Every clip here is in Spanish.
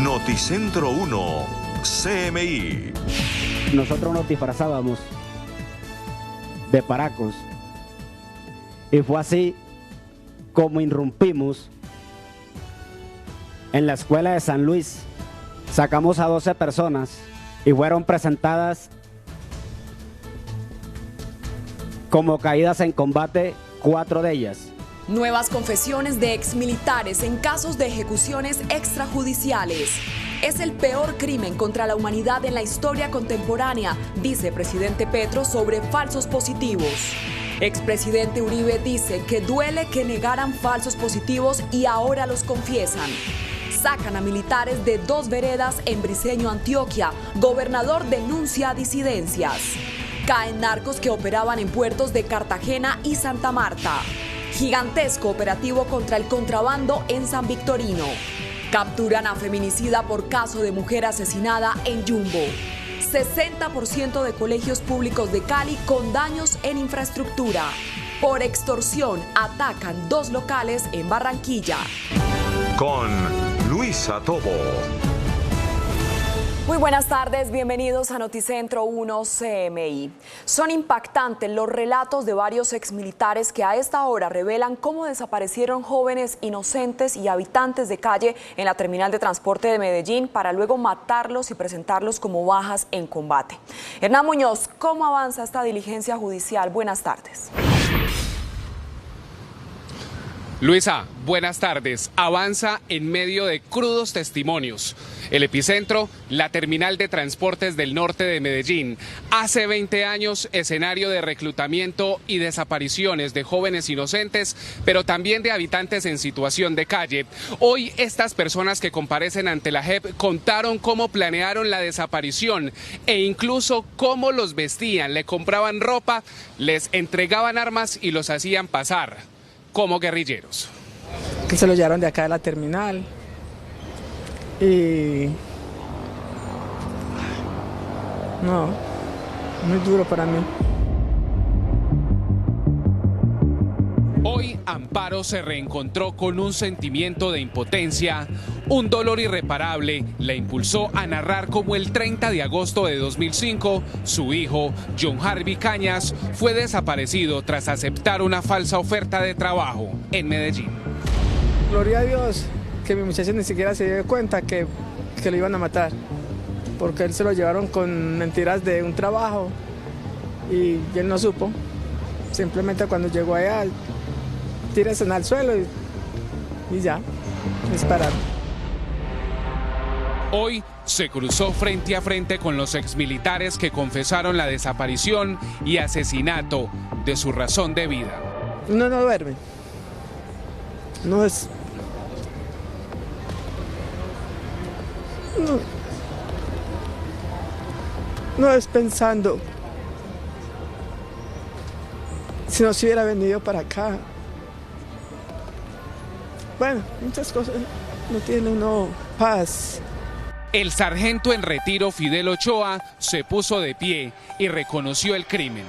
Noticentro 1, CMI. Nosotros nos disfrazábamos de paracos y fue así como irrumpimos en la escuela de San Luis. Sacamos a 12 personas y fueron presentadas como caídas en combate 4 de ellas. Nuevas confesiones de exmilitares en casos de ejecuciones extrajudiciales. Es el peor crimen contra la humanidad en la historia contemporánea, dice presidente Petro sobre falsos positivos. Expresidente Uribe dice que duele que negaran falsos positivos y ahora los confiesan. Sacan a militares de 2 veredas en Briceño, Antioquia. Gobernador denuncia disidencias. Caen narcos que operaban en puertos de Cartagena y Santa Marta. Gigantesco operativo contra el contrabando en San Victorino. Capturan a feminicida por caso de mujer asesinada en Yumbo. 60% de colegios públicos de Cali con daños en infraestructura. Por extorsión atacan 2 locales en Barranquilla. Con Luisa Tobo. Muy buenas tardes, bienvenidos a Noticentro 1 CMI. Son impactantes los relatos de varios exmilitares que a esta hora revelan cómo desaparecieron jóvenes inocentes y habitantes de calle en la terminal de transporte de Medellín para luego matarlos y presentarlos como bajas en combate. Hernán Muñoz, ¿cómo avanza esta diligencia judicial? Buenas tardes. Luisa, buenas tardes. Avanza en medio de crudos testimonios. El epicentro, la terminal de transportes del norte de Medellín. Hace 20 años, escenario de reclutamiento y desapariciones de jóvenes inocentes, pero también de habitantes en situación de calle. Hoy, estas personas que comparecen ante la JEP contaron cómo planearon la desaparición e incluso cómo los vestían. Le compraban ropa, les entregaban armas y los hacían pasar como guerrilleros. Que se lo llevaron de acá de la terminal y no, muy duro para mí. Hoy Amparo se reencontró con un sentimiento de impotencia, un dolor irreparable la impulsó a narrar cómo el 30 de agosto de 2005 su hijo, John Harvey Cañas, fue desaparecido tras aceptar una falsa oferta de trabajo en Medellín. Gloria a Dios que mi muchacho ni siquiera se dio cuenta que lo iban a matar, porque él se lo llevaron con mentiras de un trabajo y él no supo. Simplemente cuando llegó allá, tírese al suelo y ya, dispararon. Hoy se cruzó frente a frente con los exmilitares que confesaron la desaparición y asesinato de su razón de vida. Uno no duerme, no es pensando si no se hubiera venido para acá. Bueno, muchas cosas no tiene uno paz. El sargento en retiro Fidel Ochoa se puso de pie y reconoció el crimen.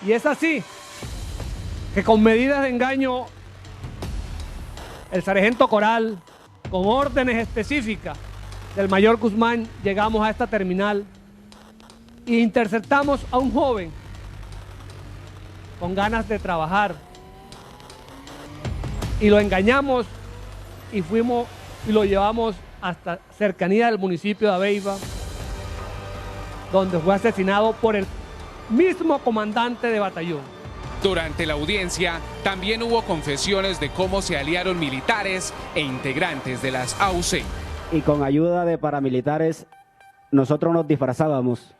Y es así que con medidas de engaño el sargento Coral, con órdenes específicas del mayor Guzmán, llegamos a esta terminal e interceptamos a un joven con ganas de trabajar y lo engañamos y fuimos y lo llevamos hasta cercanía del municipio de Aveiva, donde fue asesinado por el mismo comandante de batallón. Durante la audiencia también hubo confesiones de cómo se aliaron militares e integrantes de las AUC. Y con ayuda de paramilitares, nosotros nos disfrazábamos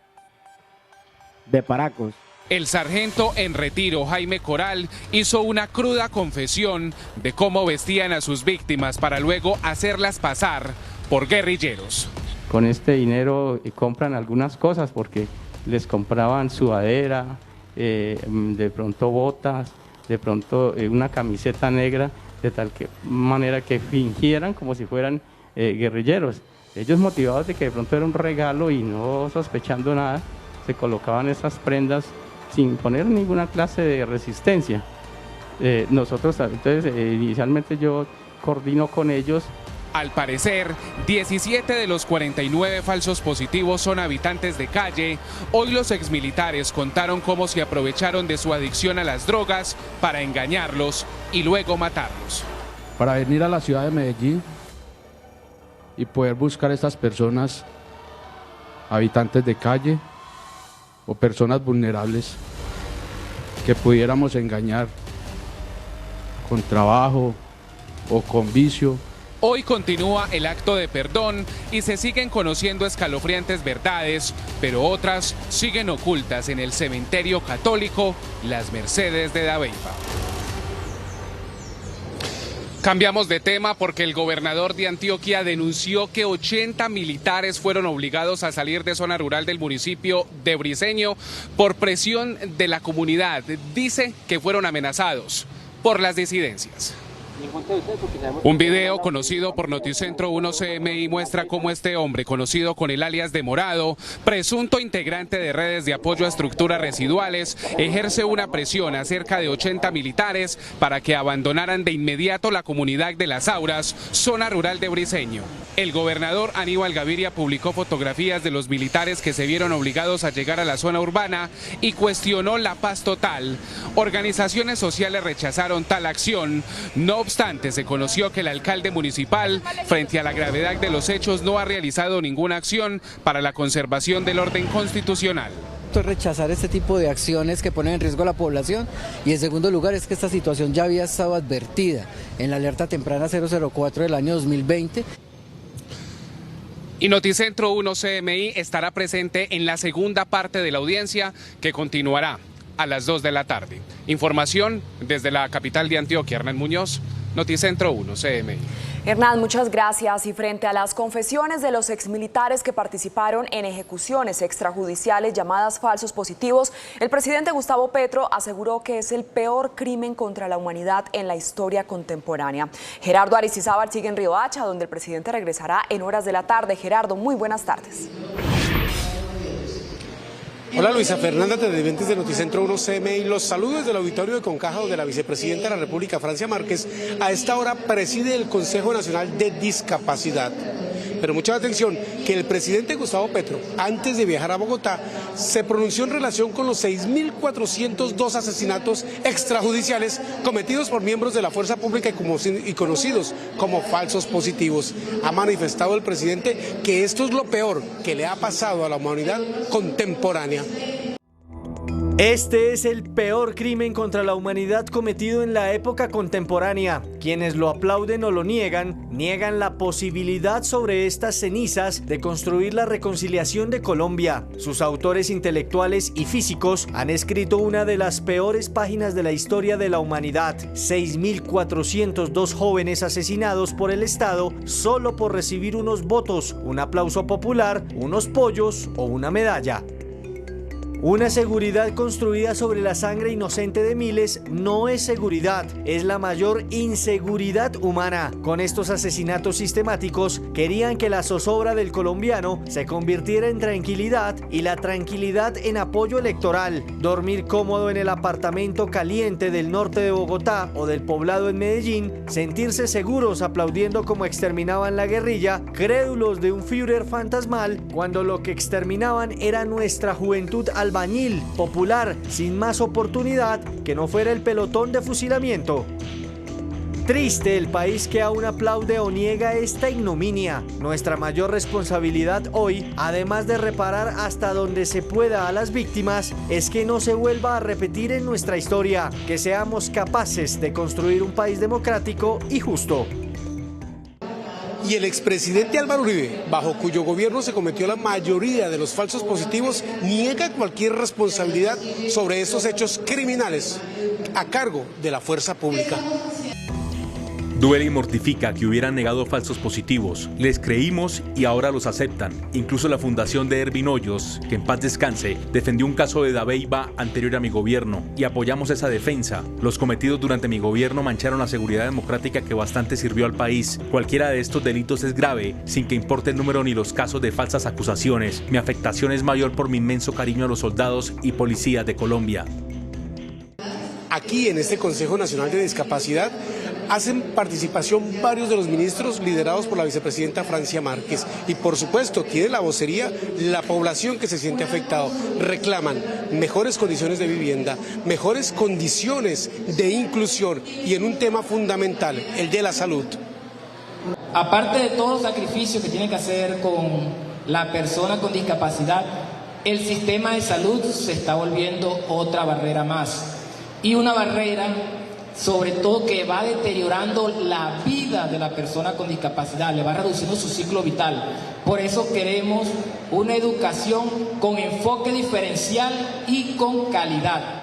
de paracos. El sargento en retiro Jaime Coral hizo una cruda confesión de cómo vestían a sus víctimas para luego hacerlas pasar por guerrilleros. Con este dinero compran algunas cosas porque les compraban sudadera, de pronto botas, de pronto una camiseta negra, de tal manera que fingieran como si fueran guerrilleros. Ellos, motivados de que de pronto era un regalo y no sospechando nada, se colocaban esas prendas sin poner ninguna clase de resistencia. Nosotros, entonces, inicialmente yo coordino con ellos Al parecer, 17 de los 49 falsos positivos son habitantes de calle. Hoy los exmilitares contaron cómo se aprovecharon de su adicción a las drogas para engañarlos y luego matarlos. Para venir a la ciudad de Medellín y poder buscar a estas personas, habitantes de calle o personas vulnerables que pudiéramos engañar con trabajo o con vicio. Hoy continúa el acto de perdón y se siguen conociendo escalofriantes verdades, pero otras siguen ocultas en el cementerio católico Las Mercedes de Dabeiba. Cambiamos de tema porque el gobernador de Antioquia denunció que 80 militares fueron obligados a salir de zona rural del municipio de Briceño por presión de la comunidad. Dice que fueron amenazados por las disidencias. Un video conocido por Noticentro 1 CMI muestra cómo este hombre, conocido con el alias de Morado, presunto integrante de redes de apoyo a estructuras residuales, ejerce una presión a cerca de 80 militares para que abandonaran de inmediato la comunidad de Las Auras, zona rural de Briceño. El gobernador Aníbal Gaviria publicó fotografías de los militares que se vieron obligados a llegar a la zona urbana y cuestionó la paz total. Organizaciones sociales rechazaron tal acción. No obstante, se conoció que el alcalde municipal, frente a la gravedad de los hechos, no ha realizado ninguna acción para la conservación del orden constitucional. Rechazar este tipo de acciones que ponen en riesgo a la población, y en segundo lugar es que esta situación ya había estado advertida en la alerta temprana 004 del año 2020. Y Noticentro 1 CMI estará presente en la segunda parte de la audiencia, que continuará a las 2 de la tarde. Información desde la capital de Antioquia. Hernán Muñoz, Noticentro 1 CMI. Hernán, muchas gracias. Y frente a las confesiones de los exmilitares que participaron en ejecuciones extrajudiciales llamadas falsos positivos, el presidente Gustavo Petro aseguró que es el peor crimen contra la humanidad en la historia contemporánea. Gerardo Aristizábal sigue en Riohacha, donde el presidente regresará en horas de la tarde. Gerardo, muy buenas tardes. Hola Luisa Fernanda, televidentes de Noticentro 1 CMI. Los saludos del auditorio de Concaja, donde la vicepresidenta de la República, Francia Márquez, a esta hora preside el Consejo Nacional de Discapacidad. Pero mucha atención, que el presidente Gustavo Petro, antes de viajar a Bogotá, se pronunció en relación con los 6.402 asesinatos extrajudiciales cometidos por miembros de la fuerza pública y conocidos como falsos positivos. Ha manifestado el presidente que esto es lo peor que le ha pasado a la humanidad contemporánea. Este es el peor crimen contra la humanidad cometido en la época contemporánea. Quienes lo aplauden o lo niegan la posibilidad sobre estas cenizas de construir la reconciliación de Colombia. Sus autores intelectuales y físicos han escrito una de las peores páginas de la historia de la humanidad. 6.402 jóvenes asesinados por el Estado solo por recibir unos votos, un aplauso popular, unos pollos o una medalla. Una seguridad construida sobre la sangre inocente de miles no es seguridad, es la mayor inseguridad humana. Con estos asesinatos sistemáticos querían que la zozobra del colombiano se convirtiera en tranquilidad y la tranquilidad en apoyo electoral. Dormir cómodo en el apartamento caliente del norte de Bogotá o del Poblado en Medellín, sentirse seguros aplaudiendo como exterminaban la guerrilla, crédulos de un Führer fantasmal, cuando lo que exterminaban era nuestra juventud albañil, popular, sin más oportunidad que no fuera el pelotón de fusilamiento. Triste el país que aún aplaude o niega esta ignominia. Nuestra mayor responsabilidad hoy, además de reparar hasta donde se pueda a las víctimas, es que no se vuelva a repetir en nuestra historia, que seamos capaces de construir un país democrático y justo. Y el expresidente Álvaro Uribe, bajo cuyo gobierno se cometió la mayoría de los falsos positivos, niega cualquier responsabilidad sobre estos hechos criminales a cargo de la fuerza pública. Duele y mortifica que hubieran negado falsos positivos. Les creímos y ahora los aceptan. Incluso la fundación de Ervin Hoyos, que en paz descanse, defendió un caso de Dabeiba anterior a mi gobierno y apoyamos esa defensa. Los cometidos durante mi gobierno mancharon la seguridad democrática que bastante sirvió al país. Cualquiera de estos delitos es grave, sin que importe el número ni los casos de falsas acusaciones. Mi afectación es mayor por mi inmenso cariño a los soldados y policías de Colombia. Aquí en este Consejo Nacional de Discapacidad hacen participación varios de los ministros liderados por la vicepresidenta Francia Márquez. Y por supuesto, tiene la vocería la población que se siente afectado. Reclaman mejores condiciones de vivienda, mejores condiciones de inclusión y en un tema fundamental, el de la salud. Aparte de todo el sacrificio que tiene que hacer con la persona con discapacidad, el sistema de salud se está volviendo otra barrera más. Y una barrera, sobre todo, que va deteriorando la vida de la persona con discapacidad, le va reduciendo su ciclo vital. Por eso queremos una educación con enfoque diferencial y con calidad.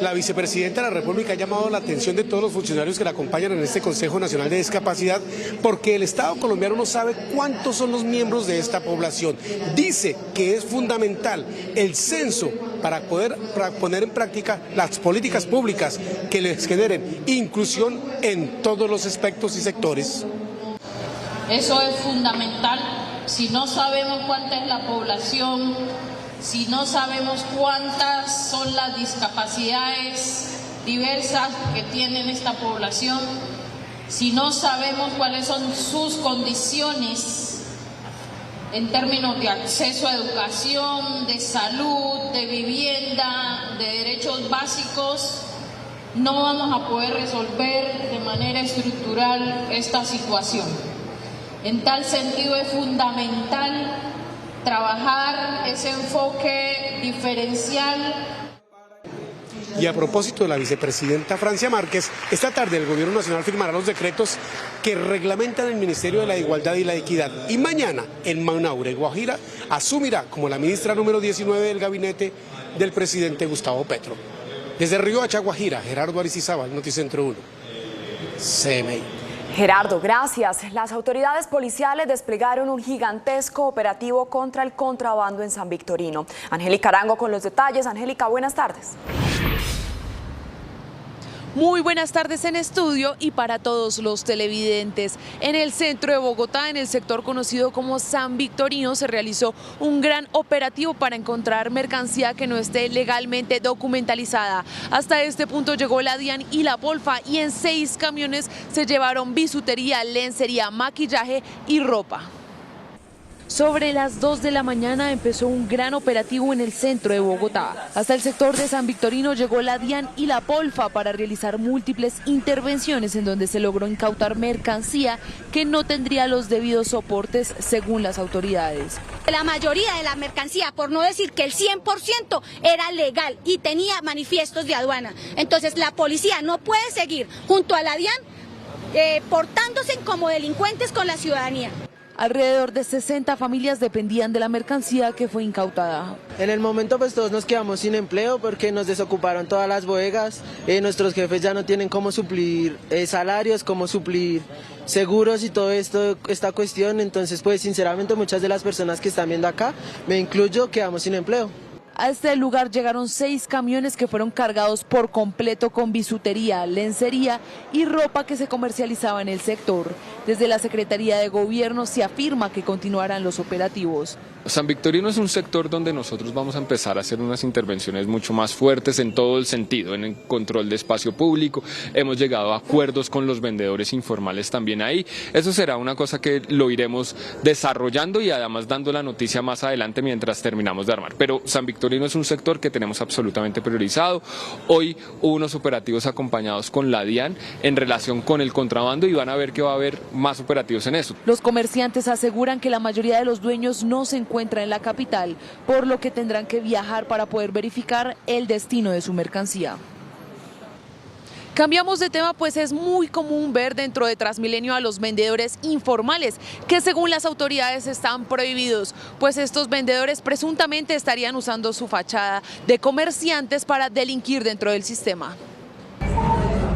La vicepresidenta de la República ha llamado la atención de todos los funcionarios que la acompañan en este Consejo Nacional de Discapacidad porque el Estado colombiano no sabe cuántos son los miembros de esta población. Dice que es fundamental el censo para poner en práctica las políticas públicas que les generen inclusión en todos los aspectos y sectores. Eso es fundamental. Si no sabemos cuánta es la población, si no sabemos cuántas son las discapacidades diversas que tiene esta población, si no sabemos cuáles son sus condiciones en términos de acceso a educación, de salud, de vivienda, de derechos básicos, no vamos a poder resolver de manera estructural esta situación. En tal sentido es fundamental trabajar ese enfoque diferencial. Y a propósito de la vicepresidenta Francia Márquez, esta tarde el Gobierno Nacional firmará los decretos que reglamentan el Ministerio de la Igualdad y la Equidad. Y mañana, en Manaure, Guajira, asumirá como la ministra número 19 del gabinete del presidente Gustavo Petro. Desde Riohacha, Guajira, Gerardo Aristizábal, Noticentro 1, CMI. Gerardo, gracias. Las autoridades policiales desplegaron un gigantesco operativo contra el contrabando en San Victorino. Angélica Arango con los detalles. Angélica, buenas tardes. Muy buenas tardes en estudio y para todos los televidentes. En el centro de Bogotá, en el sector conocido como San Victorino, se realizó un gran operativo para encontrar mercancía que no esté legalmente documentalizada. Hasta este punto llegó la DIAN y la Polfa y en 6 camiones se llevaron bisutería, lencería, maquillaje y ropa. Sobre las 2 de la mañana empezó un gran operativo en el centro de Bogotá. Hasta el sector de San Victorino llegó la DIAN y la Polfa para realizar múltiples intervenciones en donde se logró incautar mercancía que no tendría los debidos soportes según las autoridades. La mayoría de la mercancía, por no decir que el 100%, era legal y tenía manifiestos de aduana. Entonces la policía no puede seguir junto a la DIAN portándose como delincuentes con la ciudadanía. Alrededor de 60 familias dependían de la mercancía que fue incautada. En el momento pues todos nos quedamos sin empleo porque nos desocuparon todas las bodegas, nuestros jefes ya no tienen cómo suplir salarios, cómo suplir seguros y todo esta cuestión, entonces pues sinceramente muchas de las personas que están viendo acá, me incluyo, quedamos sin empleo. A este lugar llegaron 6 camiones que fueron cargados por completo con bisutería, lencería y ropa que se comercializaba en el sector. Desde la Secretaría de Gobierno se afirma que continuarán los operativos. San Victorino es un sector donde nosotros vamos a empezar a hacer unas intervenciones mucho más fuertes en todo el sentido, en el control de espacio público. Hemos llegado a acuerdos con los vendedores informales también ahí. Eso será una cosa que lo iremos desarrollando y además dando la noticia más adelante mientras terminamos de armar. Pero San Victorino es un sector que tenemos absolutamente priorizado. Hoy hubo unos operativos acompañados con la DIAN en relación con el contrabando y van a ver que va a haber más operativos en eso. Los comerciantes aseguran que la mayoría de los dueños no se encuentran en la capital, por lo que tendrán que viajar para poder verificar el destino de su mercancía. Cambiamos de tema, pues es muy común ver dentro de Transmilenio a los vendedores informales, que según las autoridades están prohibidos, pues estos vendedores presuntamente estarían usando su fachada de comerciantes para delinquir dentro del sistema.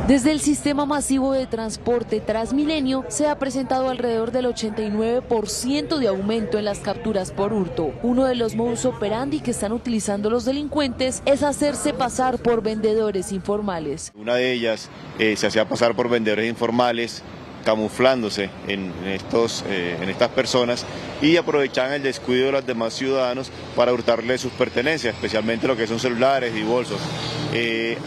Desde el sistema masivo de transporte Transmilenio se ha presentado alrededor del 89% de aumento en las capturas por hurto. Uno de los modus operandi que están utilizando los delincuentes es hacerse pasar por vendedores informales. Una de ellas se hacía pasar por vendedores informales, camuflándose en estas personas y aprovechaban el descuido de los demás ciudadanos para hurtarles sus pertenencias, especialmente lo que son celulares y bolsos.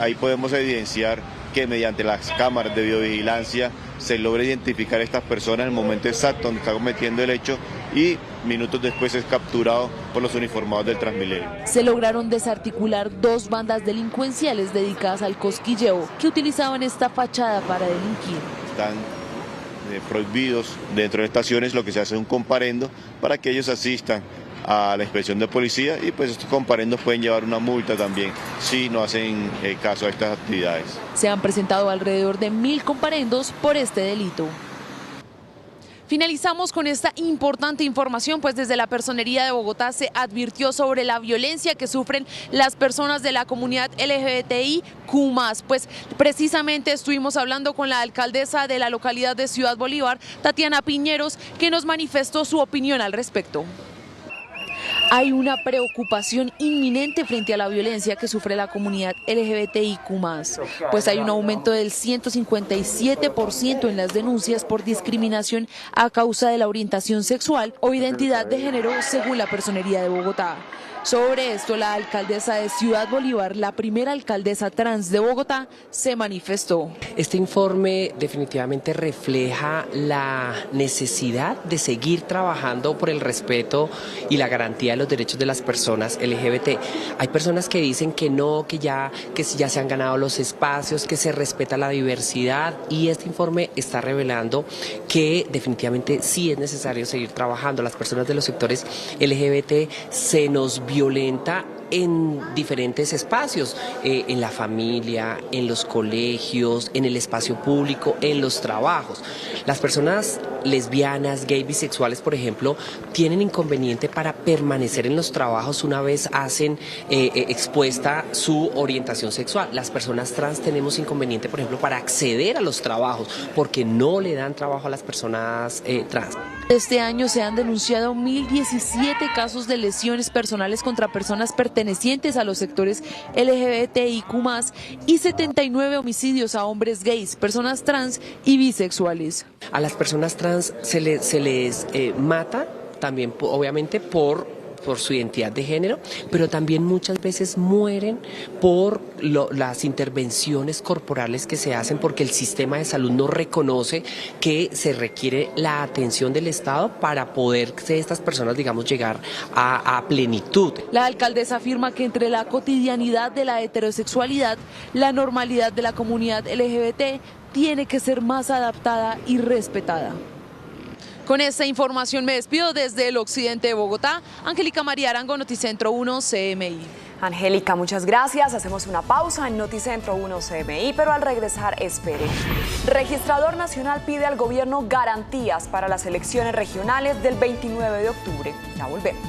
Ahí podemos evidenciar que mediante las cámaras de videovigilancia se logre identificar a estas personas en el momento exacto donde está cometiendo el hecho y minutos después es capturado por los uniformados del Transmilenio. Se lograron desarticular 2 bandas delincuenciales dedicadas al cosquilleo que utilizaban esta fachada para delinquir. Están prohibidos dentro de estaciones, lo que se hace es un comparendo para que ellos asistan a la inspección de policía y pues estos comparendos pueden llevar una multa también si no hacen caso a estas actividades. Se han presentado alrededor de 1000 comparendos por este delito. Finalizamos con esta importante información, pues desde la Personería de Bogotá se advirtió sobre la violencia que sufren las personas de la comunidad LGBTIQ+. Pues precisamente estuvimos hablando con la alcaldesa de la localidad de Ciudad Bolívar, Tatiana Piñeros, que nos manifestó su opinión al respecto. Hay una preocupación inminente frente a la violencia que sufre la comunidad LGBTIQ+, pues hay un aumento del 157% en las denuncias por discriminación a causa de la orientación sexual o identidad de género, según la Personería de Bogotá. Sobre esto, la alcaldesa de Ciudad Bolívar, la primera alcaldesa trans de Bogotá, se manifestó. Este informe definitivamente refleja la necesidad de seguir trabajando por el respeto y la garantía de los derechos de las personas LGBT. Hay personas que dicen que no, que ya se han ganado los espacios, que se respeta la diversidad, y este informe está revelando que definitivamente sí es necesario seguir trabajando. Las personas de los sectores LGBT se nos violenta en diferentes espacios, en la familia, en los colegios, en el espacio público, en los trabajos. Las personas lesbianas, gay, bisexuales, por ejemplo, tienen inconveniente para permanecer en los trabajos una vez hacen expuesta su orientación sexual. Las personas trans tenemos inconveniente, por ejemplo, para acceder a los trabajos, porque no le dan trabajo a las personas trans. Este año se han denunciado 1017 casos de lesiones personales contra personas pertenecientes a los sectores LGBTIQ+, y 79 homicidios a hombres gays, personas trans y bisexuales. A las personas trans se les mata también, obviamente, por su identidad de género, pero también muchas veces mueren por las intervenciones corporales que se hacen, porque el sistema de salud no reconoce que se requiere la atención del Estado para poder estas personas, digamos, llegar a plenitud. La alcaldesa afirma que entre la cotidianidad de la heterosexualidad, la normalidad de la comunidad LGBT tiene que ser más adaptada y respetada. Con esta información me despido desde el occidente de Bogotá. Angélica María Arango, Noticentro 1 CMI. Angélica, muchas gracias. Hacemos una pausa en Noticentro 1 CMI, pero al regresar, espere. Registrador Nacional pide al gobierno garantías para las elecciones regionales del 29 de octubre. Ya volvemos.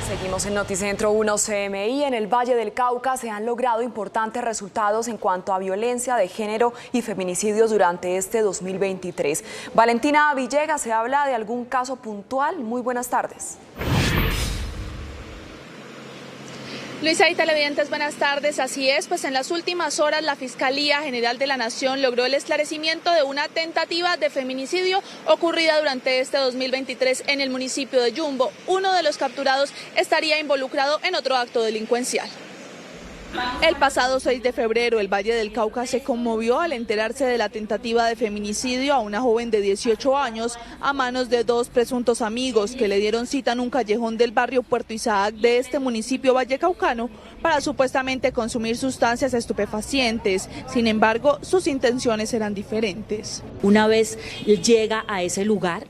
Seguimos en Noticentro 1 CMI. En el Valle del Cauca se han logrado importantes resultados en cuanto a violencia de género y feminicidios durante este 2023. Valentina Villegas, ¿se habla de algún caso puntual? Muy buenas tardes. Luisa y televidentes, buenas tardes. Así es, pues en las últimas horas la Fiscalía General de la Nación logró el esclarecimiento de una tentativa de feminicidio ocurrida durante este 2023 en el municipio de Yumbo. Uno de los capturados estaría involucrado en otro acto delincuencial. El pasado 6 de febrero, el Valle del Cauca se conmovió al enterarse de la tentativa de feminicidio a una joven de 18 años a manos de 2 presuntos amigos que le dieron cita en un callejón del barrio Puerto Isaac de este municipio vallecaucano para supuestamente consumir sustancias estupefacientes. Sin embargo, sus intenciones eran diferentes. Una vez llega a ese lugar,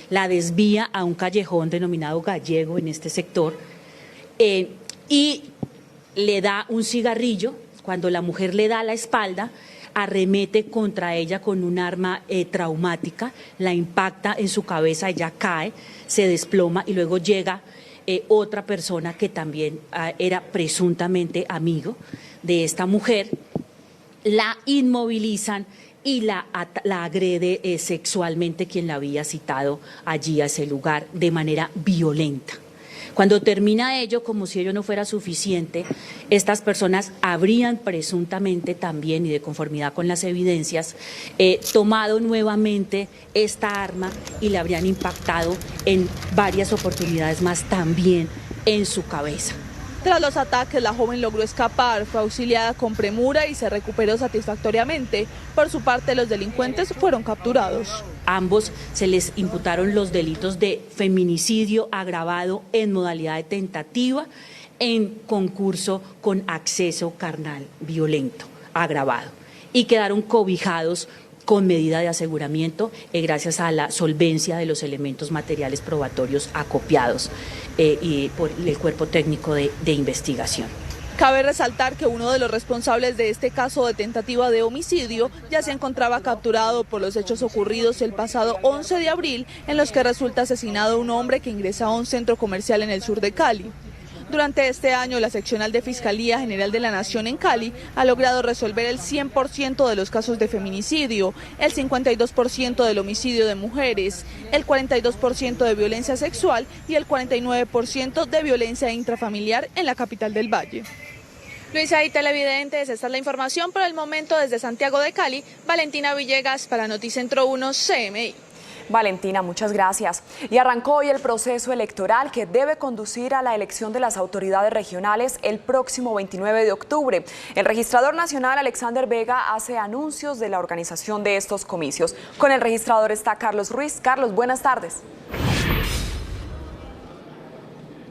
la desvía a un callejón denominado Gallego en este sector y le da un cigarrillo. Cuando la mujer le da la espalda, arremete contra ella con un arma traumática, la impacta en su cabeza, ella cae, se desploma y luego llega otra persona que también era presuntamente amigo de esta mujer, la inmovilizan y la agrede sexualmente quien la había citado allí a ese lugar de manera violenta. Cuando termina ello, como si ello no fuera suficiente, estas personas habrían presuntamente también, y de conformidad con las evidencias, tomado nuevamente esta arma y le habrían impactado en varias oportunidades más también en su cabeza. Tras los ataques, la joven logró escapar, fue auxiliada con premura y se recuperó satisfactoriamente. Por su parte, los delincuentes fueron capturados. Ambos se les imputaron los delitos de feminicidio agravado en modalidad de tentativa en concurso con acceso carnal violento agravado y quedaron cobijados con medida de aseguramiento gracias a la solvencia de los elementos materiales probatorios acopiados y por el cuerpo técnico de investigación. Cabe resaltar que uno de los responsables de este caso de tentativa de homicidio ya se encontraba capturado por los hechos ocurridos el pasado 11 de abril, en los que resulta asesinado un hombre que ingresaba a un centro comercial en el sur de Cali. Durante este año, la seccional de Fiscalía General de la Nación en Cali ha logrado resolver el 100% de los casos de feminicidio, el 52% del homicidio de mujeres, el 42% de violencia sexual y el 49% de violencia intrafamiliar en la capital del Valle. Luisa y televidentes, esta es la información por el momento desde Santiago de Cali. Valentina Villegas para Noticentro 1 CMI. Valentina, muchas gracias. Y arrancó hoy el proceso electoral que debe conducir a la elección de las autoridades regionales el próximo 29 de octubre. El registrador nacional Alexander Vega hace anuncios de la organización de estos comicios. Con el registrador está Carlos Ruiz. Carlos, buenas tardes.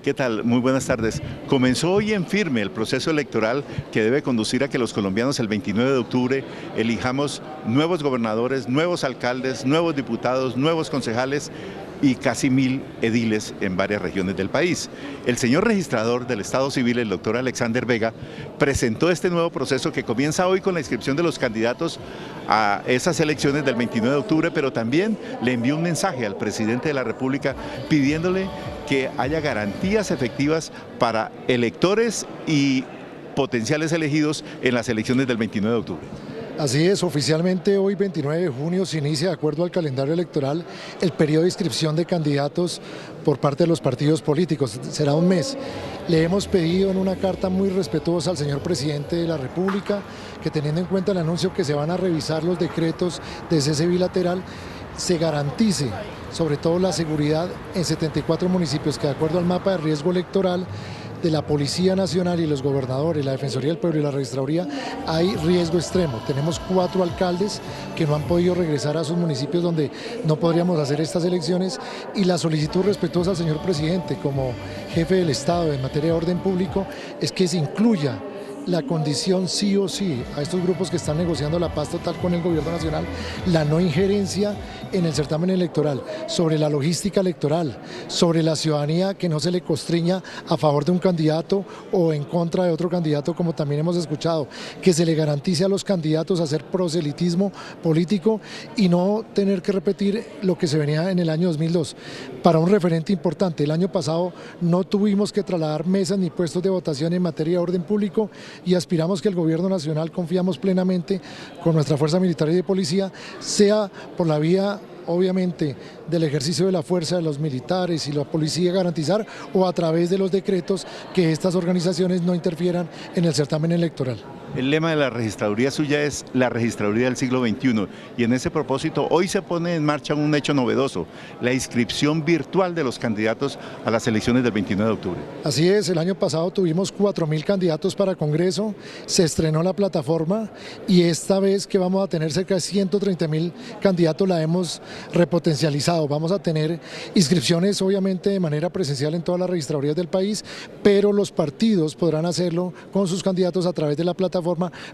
¿Qué tal? Muy buenas tardes. Comenzó hoy en firme el proceso electoral que debe conducir a que los colombianos el 29 de octubre elijamos nuevos gobernadores, nuevos alcaldes, nuevos diputados, nuevos concejales y casi 1000 ediles en varias regiones del país. El señor registrador del Estado Civil, el doctor Alexander Vega, presentó este nuevo proceso que comienza hoy con la inscripción de los candidatos a esas elecciones del 29 de octubre, pero también le envió un mensaje al presidente de la República pidiéndole que haya garantías efectivas para electores y potenciales elegidos en las elecciones del 29 de octubre. Así es, oficialmente hoy 29 de junio se inicia, de acuerdo al calendario electoral, el periodo de inscripción de candidatos por parte de los partidos políticos. Será un mes. Le hemos pedido en una carta muy respetuosa al señor presidente de la República que, teniendo en cuenta el anuncio que se van a revisar los decretos de cese bilateral, se garantice sobre todo la seguridad en 74 municipios que, de acuerdo al mapa de riesgo electoral de la Policía Nacional y los gobernadores, la Defensoría del Pueblo y la Registraduría, hay riesgo extremo. Tenemos 4 alcaldes que no han podido regresar a sus municipios donde no podríamos hacer estas elecciones, y la solicitud respetuosa al señor presidente como jefe del Estado en materia de orden público es que se incluya la condición sí o sí a estos grupos que están negociando la paz total con el gobierno nacional, la no injerencia en el certamen electoral, sobre la logística electoral, sobre la ciudadanía, que no se le constriña a favor de un candidato o en contra de otro candidato, como también hemos escuchado, que se le garantice a los candidatos hacer proselitismo político y no tener que repetir lo que se venía en el año 2002. Para un referente importante, el año pasado no tuvimos que trasladar mesas ni puestos de votación en materia de orden público, y aspiramos que el gobierno nacional, confiamos plenamente con nuestra fuerza militar y de policía, sea por la vía obviamente del ejercicio de la fuerza de los militares y la policía garantizar, o a través de los decretos, que estas organizaciones no interfieran en el certamen electoral. El lema de la registraduría suya es la registraduría del siglo XXI, y en ese propósito hoy se pone en marcha un hecho novedoso, la inscripción virtual de los candidatos a las elecciones del 29 de octubre. Así es, el año pasado tuvimos 4000 candidatos para Congreso, se estrenó la plataforma y esta vez que vamos a tener cerca de 130.000 candidatos la hemos repotencializado. Vamos a tener inscripciones obviamente de manera presencial en todas las registradurías del país, pero los partidos podrán hacerlo con sus candidatos a través de la plataforma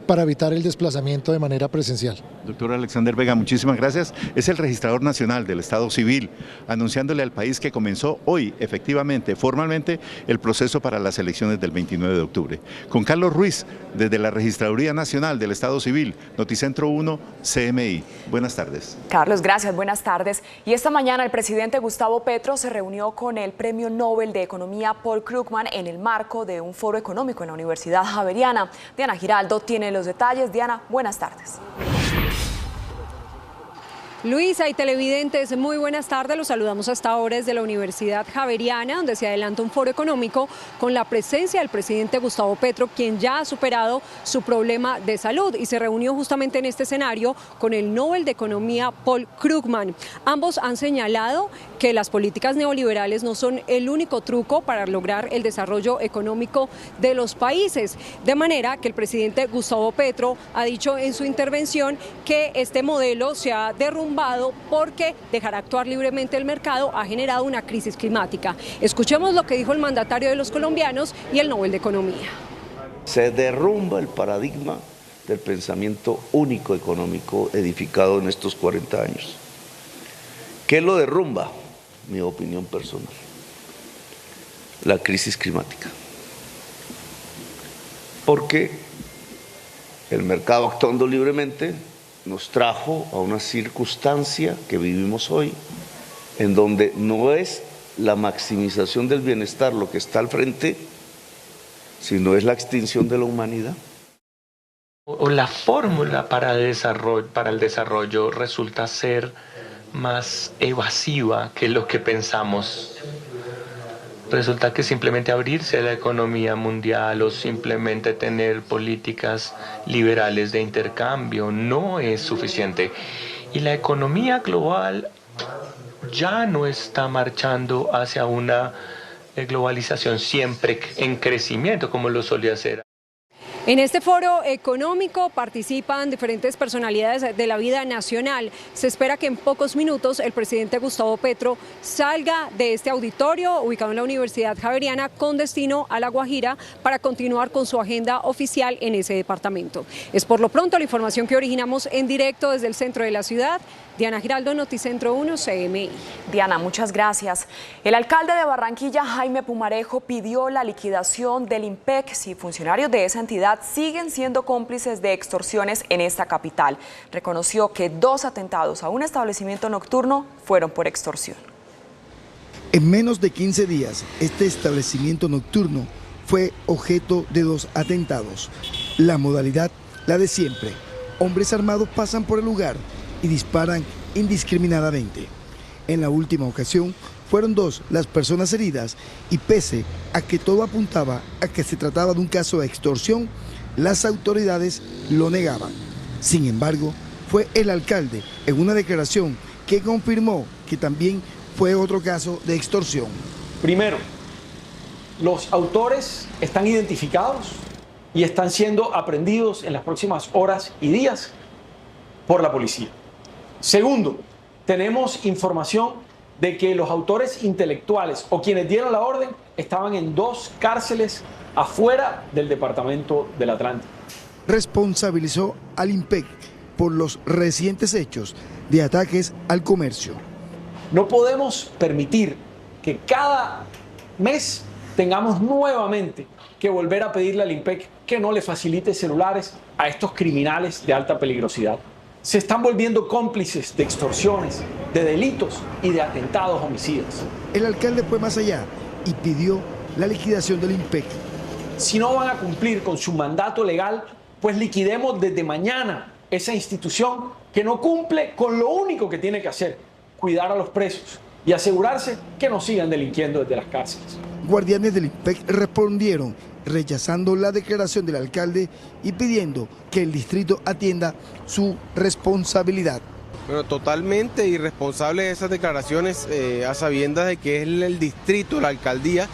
para evitar el desplazamiento de manera presencial. Doctor Alexander Vega, muchísimas gracias. Es el registrador nacional del Estado Civil, anunciándole al país que comenzó hoy, efectivamente, formalmente, el proceso para las elecciones del 29 de octubre. Con Carlos Ruiz, desde la Registraduría Nacional del Estado Civil, Noticentro 1, CMI. Buenas tardes. Carlos, gracias, buenas tardes. Y esta mañana el presidente Gustavo Petro se reunió con el Premio Nobel de Economía Paul Krugman en el marco de un foro económico en la Universidad Javeriana. Diana Giraldo tiene los detalles. Diana, buenas tardes. Luisa y televidentes, muy buenas tardes. Los saludamos hasta ahora desde la Universidad Javeriana, donde se adelanta un foro económico con la presencia del presidente Gustavo Petro, quien ya ha superado su problema de salud y se reunió justamente en este escenario con el Nobel de Economía Paul Krugman. Ambos han señalado que las políticas neoliberales no son el único truco para lograr el desarrollo económico de los países, de manera que el presidente Gustavo Petro ha dicho en su intervención que este modelo se ha derrumbado porque dejar actuar libremente el mercado ha generado una crisis climática. Escuchemos lo que dijo el mandatario de los colombianos y el Nobel de Economía. Se derrumba el paradigma del pensamiento único económico edificado en estos 40 años. ¿Qué lo derrumba? Mi opinión personal. La crisis climática. Porque el mercado actuando libremente nos trajo a una circunstancia que vivimos hoy, en donde no es la maximización del bienestar lo que está al frente, sino es la extinción de la humanidad. O la fórmula para el desarrollo resulta ser más evasiva que lo que pensamos. Resulta que simplemente abrirse a la economía mundial o simplemente tener políticas liberales de intercambio no es suficiente. Y la economía global ya no está marchando hacia una globalización siempre en crecimiento como lo solía hacer. En este foro económico participan diferentes personalidades de la vida nacional. Se espera que en pocos minutos el presidente Gustavo Petro salga de este auditorio ubicado en la Universidad Javeriana con destino a La Guajira para continuar con su agenda oficial en ese departamento. Es por lo pronto la información que originamos en directo desde el centro de la ciudad. Diana Giraldo, Noticentro 1, CMI. Diana, muchas gracias. El alcalde de Barranquilla, Jaime Pumarejo, pidió la liquidación del IMPEC si funcionarios de esa entidad siguen siendo cómplices de extorsiones en esta capital. Reconoció que 2 atentados a un establecimiento nocturno fueron por extorsión. En menos de 15 días, este establecimiento nocturno fue objeto de 2 atentados. La modalidad, la de siempre. Hombres armados pasan por el lugar y disparan indiscriminadamente. En la última ocasión fueron 2 las personas heridas y pese a que todo apuntaba a que se trataba de un caso de extorsión, las autoridades lo negaban. Sin embargo, fue el alcalde en una declaración que confirmó que también fue otro caso de extorsión. Primero, los autores están identificados y están siendo aprehendidos en las próximas horas y días por la policía. Segundo, tenemos información de que los autores intelectuales o quienes dieron la orden estaban en 2 cárceles afuera del departamento del Atlántico. Responsabilizó al IMPEC por los recientes hechos de ataques al comercio. No podemos permitir que cada mes tengamos nuevamente que volver a pedirle al IMPEC que no le facilite celulares a estos criminales de alta peligrosidad. Se están volviendo cómplices de extorsiones, de delitos y de atentados homicidas. El alcalde fue más allá y pidió la liquidación del IMPEC. Si no van a cumplir con su mandato legal, pues liquidemos desde mañana esa institución que no cumple con lo único que tiene que hacer, cuidar a los presos y asegurarse que no sigan delinquiendo desde las cárceles. Guardianes del IMPEC respondieron rechazando la declaración del alcalde y pidiendo que el distrito atienda su responsabilidad. Bueno, totalmente irresponsable esas declaraciones a sabiendas de que es el distrito, la alcaldía,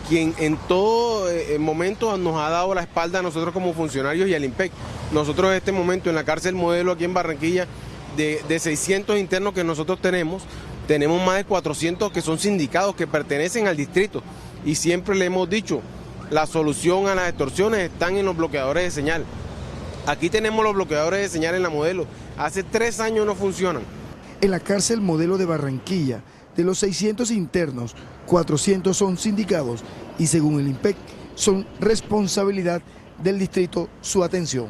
quien en todo momento nos ha dado la espalda a nosotros como funcionarios y al IMPEC. Nosotros en este momento en la cárcel modelo aquí en Barranquilla, de 600 internos que nosotros tenemos más de 400 que son sindicados que pertenecen al distrito y siempre le hemos dicho, la solución a las extorsiones están en los bloqueadores de señal. Aquí tenemos los bloqueadores de señal en la modelo. Hace 3 años no funcionan. En la cárcel modelo de Barranquilla, de los 600 internos, 400 son sindicados y según el IMPEC son responsabilidad del distrito su atención.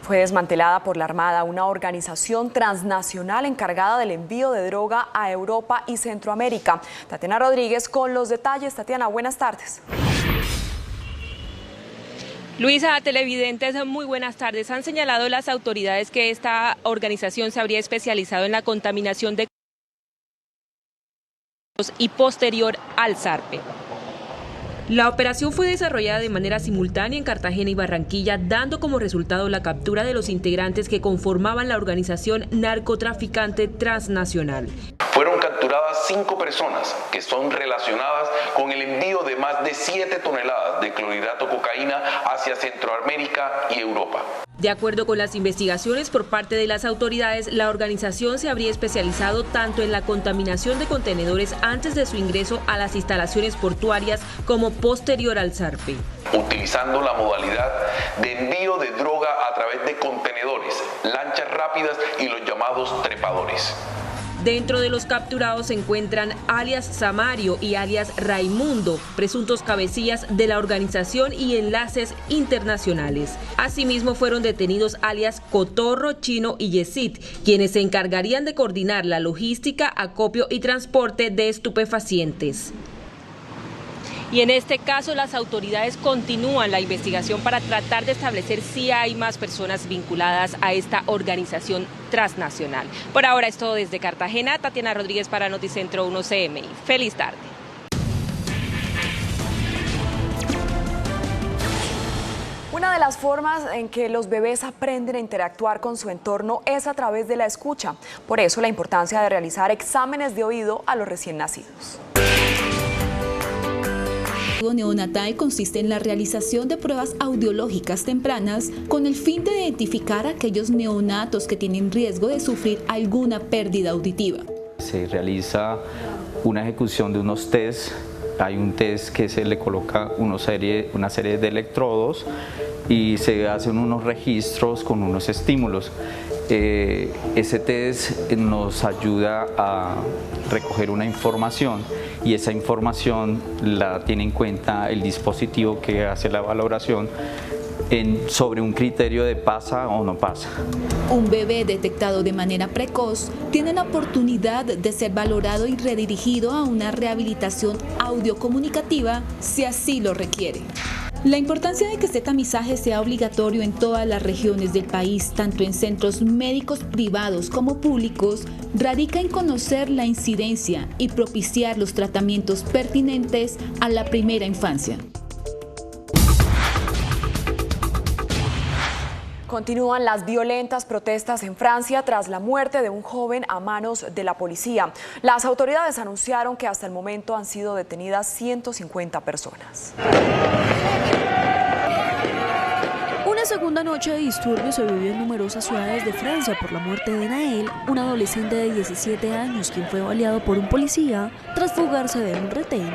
Fue desmantelada por la Armada una organización transnacional encargada del envío de droga a Europa y Centroamérica. Tatiana Rodríguez con los detalles. Tatiana, buenas tardes. Luisa, televidentes, muy buenas tardes. Han señalado las autoridades que esta organización se habría especializado en la contaminación de y posterior al zarpe. La operación fue desarrollada de manera simultánea en Cartagena y Barranquilla, dando como resultado la captura de los integrantes que conformaban la organización narcotraficante transnacional. Fueron capturadas 5 personas que son relacionadas con el envío de más de 7 toneladas de clorhidrato cocaína hacia Centroamérica y Europa. De acuerdo con las investigaciones por parte de las autoridades, la organización se habría especializado tanto en la contaminación de contenedores antes de su ingreso a las instalaciones portuarias como posterior al zarpe. Utilizando la modalidad de envío de droga a través de contenedores, lanchas rápidas y los llamados trepadores. Dentro de los capturados se encuentran alias Samario y alias Raimundo, presuntos cabecillas de la organización y enlaces internacionales. Asimismo fueron detenidos alias Cotorro, Chino y Yesid, quienes se encargarían de coordinar la logística, acopio y transporte de estupefacientes. Y en este caso las autoridades continúan la investigación para tratar de establecer si hay más personas vinculadas a esta organización transnacional. Por ahora es todo desde Cartagena. Tatiana Rodríguez para Noticentro 1 CMI. Feliz tarde. Una de las formas en que los bebés aprenden a interactuar con su entorno es a través de la escucha. Por eso la importancia de realizar exámenes de oído a los recién nacidos. El neonatal consiste en la realización de pruebas audiológicas tempranas con el fin de identificar a aquellos neonatos que tienen riesgo de sufrir alguna pérdida auditiva. Se realiza una ejecución de unos test. Hay un test que se le coloca una serie de electrodos y se hacen unos registros con unos estímulos. Ese test nos ayuda a recoger una información y esa información la tiene en cuenta el dispositivo que hace la valoración sobre un criterio de pasa o no pasa. Un bebé detectado de manera precoz tiene la oportunidad de ser valorado y redirigido a una rehabilitación audiocomunicativa si así lo requiere. La importancia de que este tamizaje sea obligatorio en todas las regiones del país, tanto en centros médicos privados como públicos, radica en conocer la incidencia y propiciar los tratamientos pertinentes a la primera infancia. Continúan las violentas protestas en Francia tras la muerte de un joven a manos de la policía. Las autoridades anunciaron que hasta el momento han sido detenidas 150 personas. Una segunda noche de disturbios se vivió en numerosas ciudades de Francia por la muerte de Nael, un adolescente de 17 años quien fue baleado por un policía tras fugarse de un retén.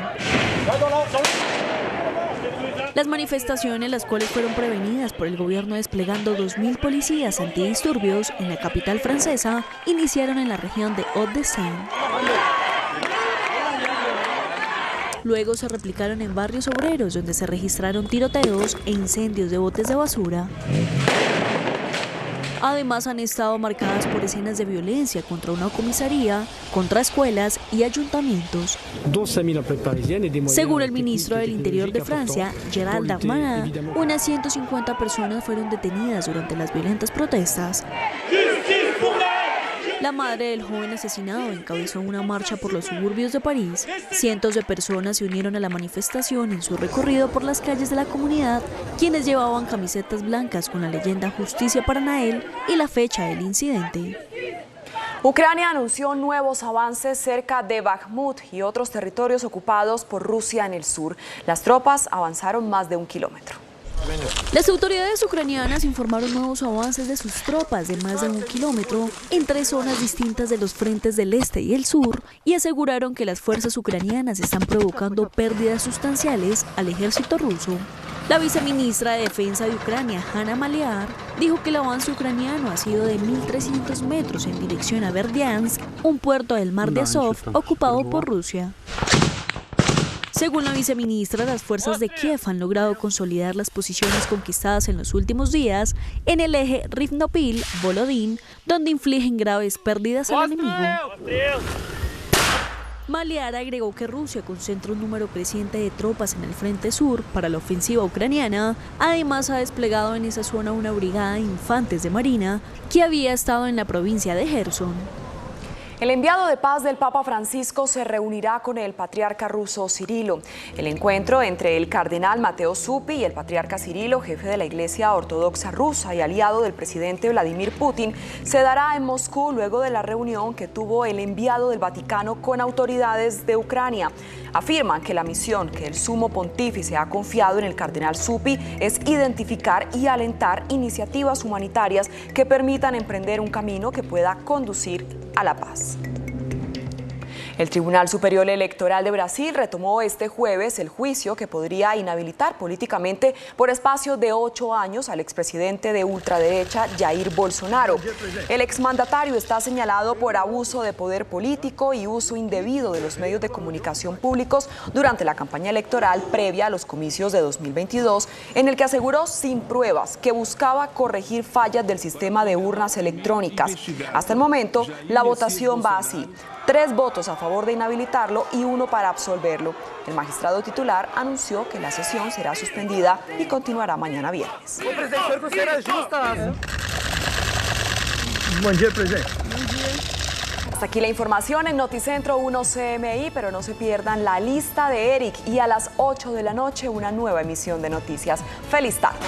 Las manifestaciones, las cuales fueron prevenidas por el gobierno desplegando 2.000 policías antidisturbios en la capital francesa, iniciaron en la región de Hauts-de-Seine. Luego se replicaron en barrios obreros donde se registraron tiroteos e incendios de botes de basura. Además han estado marcadas por escenas de violencia contra una comisaría, contra escuelas y ayuntamientos. Según el ministro del Interior de Francia, Gérald Darmanin, unas 150 personas fueron detenidas durante las violentas protestas. La madre del joven asesinado encabezó una marcha por los suburbios de París. Cientos de personas se unieron a la manifestación en su recorrido por las calles de la comunidad, quienes llevaban camisetas blancas con la leyenda Justicia para Nael y la fecha del incidente. Ucrania anunció nuevos avances cerca de Bakhmut y otros territorios ocupados por Rusia en el sur. Las tropas avanzaron más de 1 kilómetro. Las autoridades ucranianas informaron nuevos avances de sus tropas de más de 1 kilómetro en 3 zonas distintas de los frentes del este y el sur y aseguraron que las fuerzas ucranianas están provocando pérdidas sustanciales al ejército ruso. La viceministra de Defensa de Ucrania, Hanna Maliar, dijo que el avance ucraniano ha sido de 1.300 metros en dirección a Berdyansk, un puerto del mar de Azov ocupado por Rusia. Según la viceministra, las fuerzas de Kiev han logrado consolidar las posiciones conquistadas en los últimos días en el eje Rivnopil-Volodín, donde infligen graves pérdidas al enemigo. Malear agregó que Rusia concentra un número creciente de tropas en el frente sur para la ofensiva ucraniana. Además, ha desplegado en esa zona una brigada de infantes de marina que había estado en la provincia de Gerson. El enviado de paz del Papa Francisco se reunirá con el patriarca ruso Cirilo. El encuentro entre el cardenal Mateo Zuppi y el patriarca Cirilo, jefe de la Iglesia Ortodoxa rusa y aliado del presidente Vladimir Putin, se dará en Moscú luego de la reunión que tuvo el enviado del Vaticano con autoridades de Ucrania. Afirman que la misión que el sumo pontífice ha confiado en el cardenal Zuppi es identificar y alentar iniciativas humanitarias que permitan emprender un camino que pueda conducir a la paz. El Tribunal Superior Electoral de Brasil retomó este jueves el juicio que podría inhabilitar políticamente por espacio de 8 años al expresidente de ultraderecha Jair Bolsonaro. El exmandatario está señalado por abuso de poder político y uso indebido de los medios de comunicación públicos durante la campaña electoral previa a los comicios de 2022, en el que aseguró sin pruebas que buscaba corregir fallas del sistema de urnas electrónicas. Hasta el momento, la votación va así: 3 votos a favor de inhabilitarlo y 1 para absolverlo. El magistrado titular anunció que la sesión será suspendida y continuará mañana viernes. Hasta aquí la información en Noticentro 1 CMI, pero no se pierdan la lista de Eric y a las 8 de la noche una nueva emisión de noticias. ¡Feliz tarde!